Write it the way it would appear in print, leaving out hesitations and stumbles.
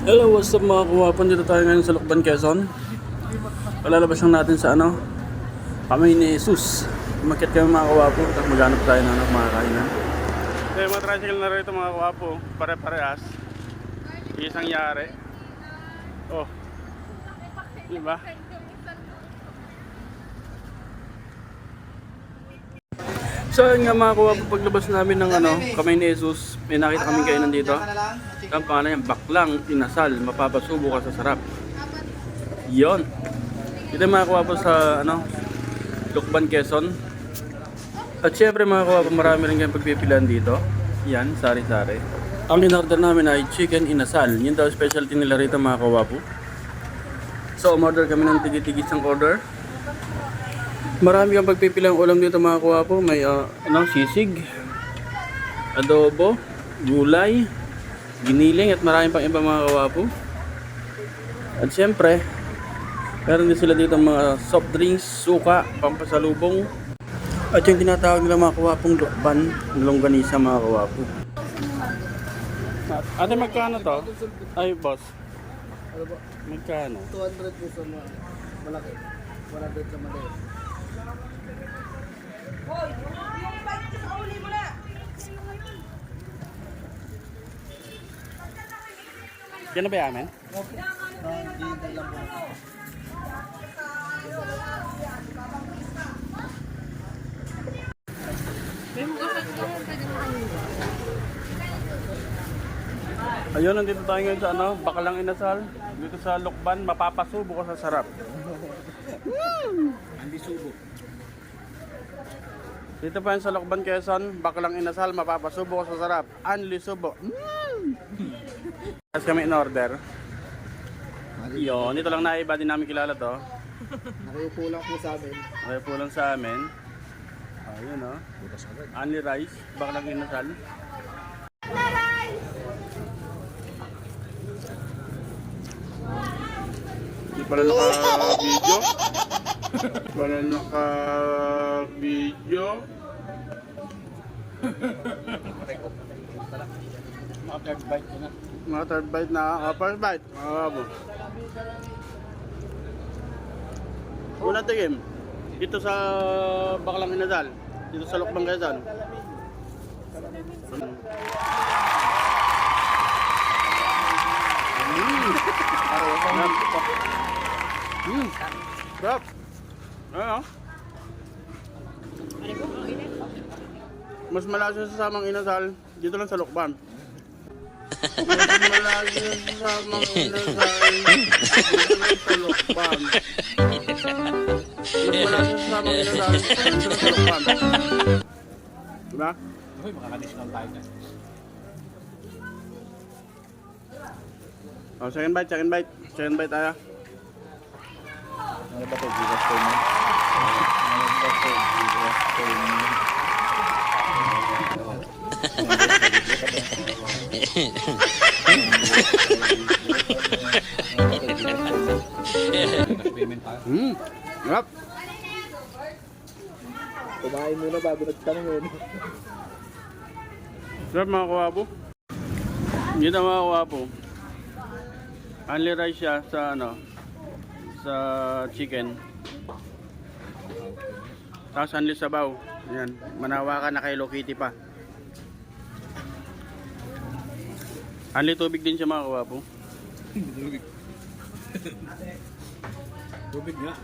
Hello, what's up mga kumapon? Dito tayo ngayon sa Lucban, Quezon. Palalabas lang natin sa kami ni Jesus. Umakyat kami mga kawapo, tapos maghanap tayo ng mga kainan. Okay, mga tricycle na rito mga kawapo, pare-parehas. Isang yari. Oh, diba? So yun nga mga kawapo, paglabas namin ng kami ni Jesus, may nakita kaming kainan dito. Ang pangalan niya, baklang inasal, mapapasubo ka sa sarap. Yon. Dito mga kawapo sa Lucban, Quezon. At syempre mga kawapo, marami rin kayong pagpipilan dito. Yan, sari-sari. Ang in-order namin ay chicken inasal. Yun daw specialty nila rito mga kawapo. So umorder kami ng tigi-tigisang order. Marami kang pagpipilang ulam dito mga kawapo. May sisig, adobo, gulay, giniling at marami pang iba mga kawapo. At syempre, meron din sila dito mga soft drinks, suka, pampasalubong. At yung tinatawag nila mga kawapong lukban, longganisa mga kawapo. Ate, magkano to? Ay, boss. Ano ba? Magkano? 200 po sa malaki. 100 sa maliit. Hoy, yung bike sa uli mo na. Yan na ba yaman? Okay. Hindi lang po. Ayun, nandito tayo ngayon sa Bakalang Inasal. Dito sa Lucban, mapapasubo ka sa sarap. Hindi subo. Dito pa yan sa Lucban, Quezon, Bakalang Inasal, mapapasubo ka sa sarap. Anli subo. Tapos kami in order. Yun, dito lang naiba din namin kilala to. Nakayupo lang po sa amin. Okay po lang sa amin. Ayun Anli rice, Bakalang Inasal. Hindi pala naka-video. Pala naka-video. Mga third bite ko na. Mga third bite na. First bite. Unang tingin. Dito sa Bakalang Inasal. Dito sa Lucban, Quezon. Sarap. Ano? Mas malasa sa samang inasal dito lang sa Lucban. Mas malasa sa samang inasal dito lang sa Lucban. Mas malasa sa samang inasal dito lang sa Lucban. Diba? Uy, makaka-discount tayo dyan. Oh, second bite, second bite. Second bite tayo. Ano ba ito? Gigas ko mo? Ano ba ito? Gigas ko mo? Sarap. Kumain muna bago nagtanong. Sarap mga kawapo. Dito mga kawapo. Only rice siya sa sa chicken. Tapos only sabaw. Ayan, manawakan na kay Hello Kitty pa. Only tubig din siya mga kawapo. Tubig nga.